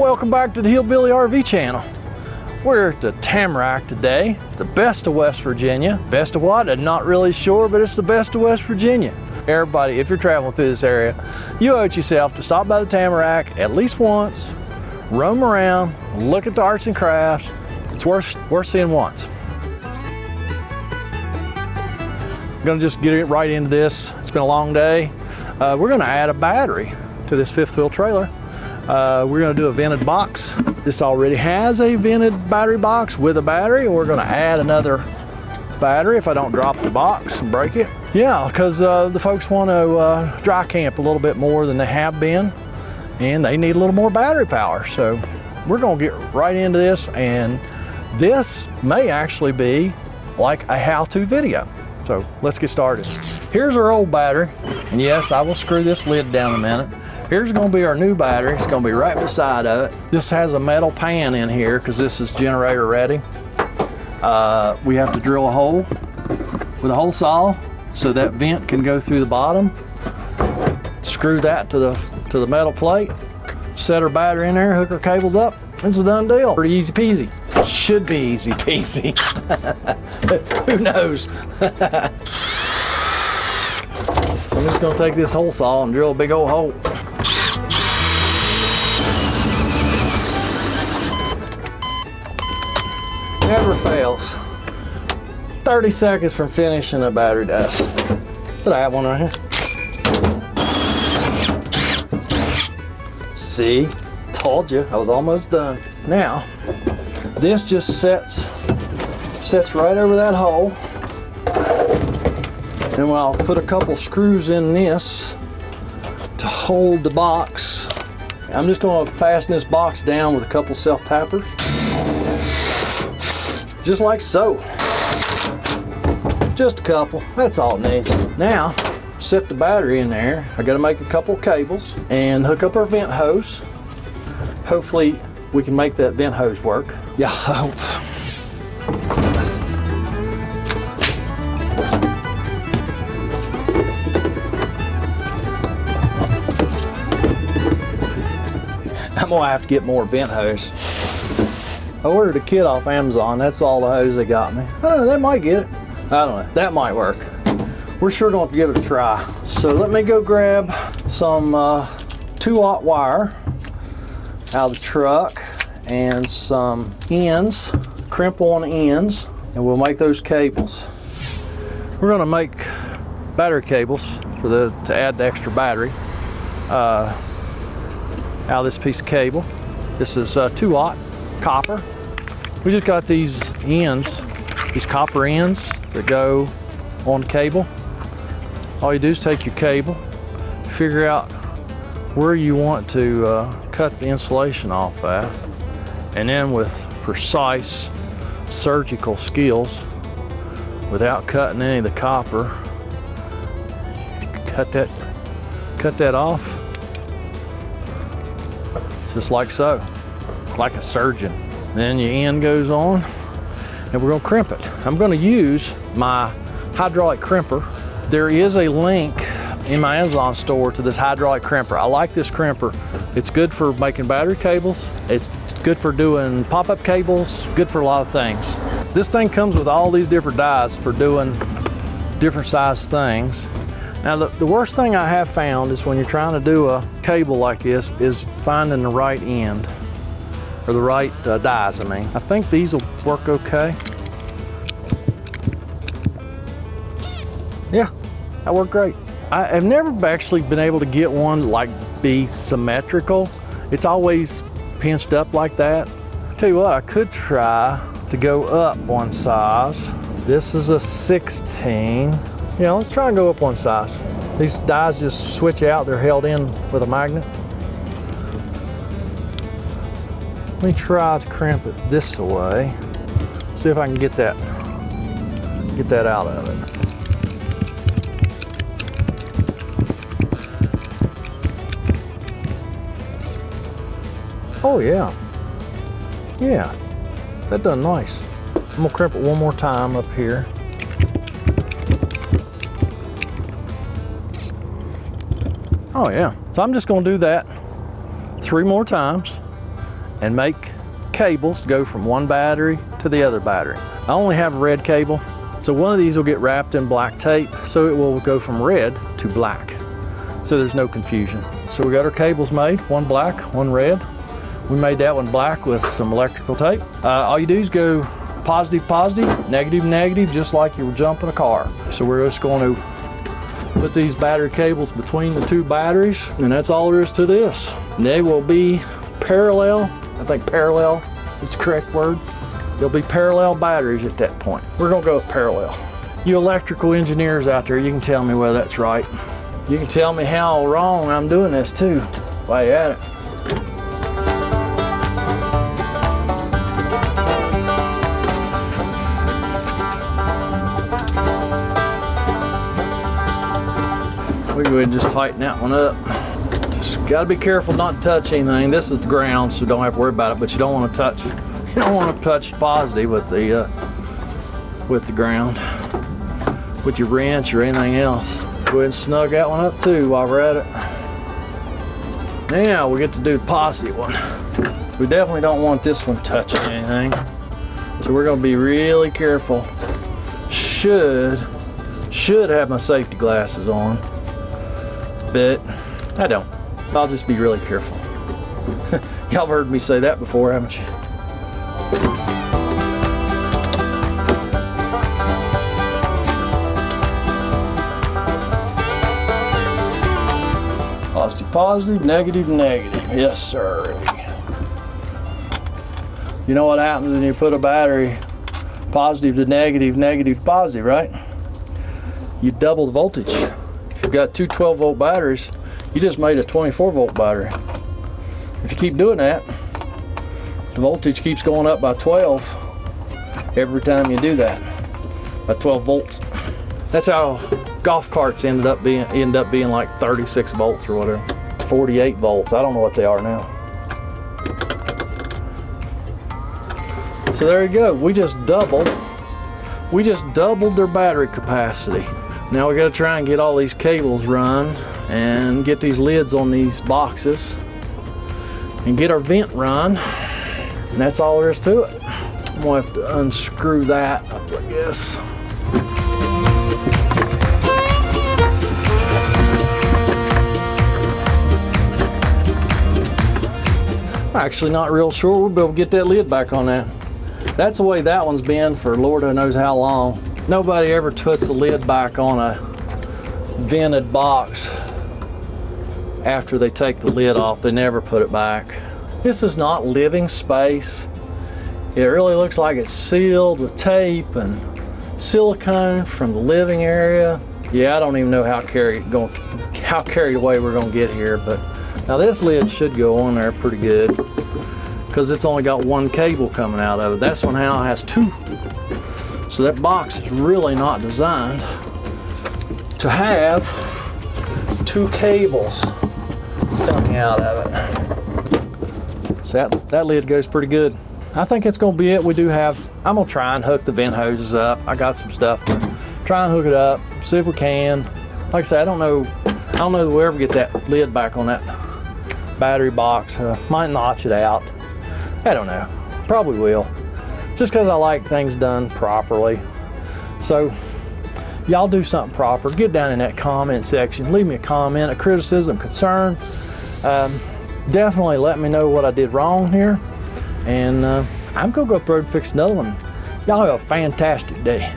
welcome back to the Hillbilly RV channel. We're at the Tamarack today, the best of West Virginia. Best of what? I'm not really sure, but it's the best of West Virginia. Everybody, if you're traveling through this area, you owe it yourself to stop by the Tamarack at least once, roam around, look at the arts and crafts. It's worth seeing once. I'm gonna just get right into this. It's been a long day. We're gonna add a battery to this fifth wheel trailer. We're gonna do a vented box. This already has a vented battery box with a battery. We're gonna add another battery if I don't drop the box and break it. Yeah, because the folks want to dry camp a little bit more than they have been, and they need a little more battery power. So we're gonna get right into this, and this may actually be like a how-to video. So let's get started. Here's our old battery, and yes, I will screw this lid down in a minute. Here's gonna be our new battery. It's gonna be right beside of it. This has a metal pan in here because this is generator ready. We have to drill a hole with a hole saw so that vent can go through the bottom. Screw that to the metal plate. Set our battery in there, hook our cables up. It's a done deal. Pretty easy peasy. Should be easy peasy. Who knows? So I'm just gonna take this hole saw and drill a big old hole. Never fails. 30 seconds from finishing, a battery dies. But I have one right here. See? Told you, I was almost done. Now, this just sets right over that hole. And I'll put a couple screws in this to hold the box. I'm just gonna fasten this box down with a couple self-tappers. Just like so. Just a couple, that's all it needs. Now, set the battery in there. I gotta make a couple cables and hook up our vent hose. Hopefully we can make that vent hose work. Yeah, I hope. I'm gonna have to get more vent hose. I ordered a kit off Amazon. That's all the hose they got me. I don't know, they might get it. I don't know, that might work. We're sure going to give it a try. So let me go grab some 2-aught wire out of the truck and some ends, crimp on ends, and we'll make those cables. We're going to make battery cables to add the extra battery out of this piece of cable. This is 2-aught copper. We just got these ends, these copper ends that go on the cable. All you do is take your cable, figure out where you want to cut the insulation off at, and then with precise surgical skills, without cutting any of the copper, cut that off, just like so, like a surgeon. Then your end goes on, and we're gonna crimp it. I'm gonna use my hydraulic crimper. There is a link in my Amazon store to this hydraulic crimper. I like this crimper. It's good for making battery cables. It's good for doing pop-up cables, good for a lot of things. This thing comes with all these different dies for doing different size things. Now the worst thing I have found is when you're trying to do a cable like this is finding the right end, or the right dies, I mean. I think these will work okay. Yeah, that worked great. I have never actually been able to get one like be symmetrical. It's always pinched up like that. Tell you what, I could try to go up one size. This is a 16. Yeah, let's try and go up one size. These dies just switch out, they're held in with a magnet. Let me try to crimp it this way. See if I can get that out of it. Oh yeah. Yeah, that done nice. I'm gonna crimp it one more time up here. Oh yeah. So I'm just gonna do that 3 more times. and make cables to go from one battery to the other battery. I only have a red cable, so one of these will get wrapped in black tape, so it will go from red to black, so there's no confusion. So we got our cables made, one black, one red. We made that one black with some electrical tape. All you do is go positive, positive, negative, negative, just like you were jumping a car. So we're just going to put these battery cables between the two batteries, and that's all there is to this. And they will be parallel. I think parallel is the correct word. There'll be parallel batteries at that point. We're gonna go with parallel. You electrical engineers out there, you can tell me whether that's right. You can tell me how wrong I'm doing this too, while you're at it. We go ahead and just tighten that one up. Just gotta be careful not to touch anything. This is the ground, so don't have to worry about it, but you don't want to touch. You don't want to touch positive with the ground, with your wrench or anything else. Go ahead and snug that one up too while we're at it. Now we get to do the positive one. We definitely don't want this one touching anything, so we're gonna be really careful. Should have my safety glasses on, but I don't. I'll just be really careful. Y'all have heard me say that before, haven't you? Positive, positive, negative, negative. Yes, sir. You know what happens when you put a battery positive to negative, negative to positive, right? You double the voltage. If you've got two 12-volt batteries, you just made a 24-volt battery. If you keep doing that, the voltage keeps going up by 12 every time you do that, by 12 volts. That's how golf carts end up being like 36 volts or whatever, 48 volts. I don't know what they are now. So there you go. We just doubled their battery capacity. Now we got to try and get all these cables run and get these lids on these boxes and get our vent run, and that's all there is to it. I'm gonna have to unscrew that up, I guess. Actually not real sure we'll be able to get that lid back on that. That's the way that one's been for Lord knows how long. Nobody ever puts the lid back on a vented box after they take the lid off. They never put it back. This is not living space. It really looks like it's sealed with tape and silicone from the living area. Yeah, I don't even know how carried away we're gonna get here, but now this lid should go on there pretty good because it's only got one cable coming out of it. This one now has two. So that box is really not designed to have two cables coming out of it. So that lid goes pretty good. I think it's gonna be it. I'm gonna try and hook the vent hoses up. I got some stuff, but try and hook it up, see if we can. Like I said, I don't know that we'll ever get that lid back on that battery box. Might notch it out. I don't know. Probably will. Just because I like things done properly. So y'all do something proper. Get down in that comment section. Leave me a comment, a criticism, concern. Definitely let me know what I did wrong here. And I'm gonna go up there and fix another one. Y'all have a fantastic day.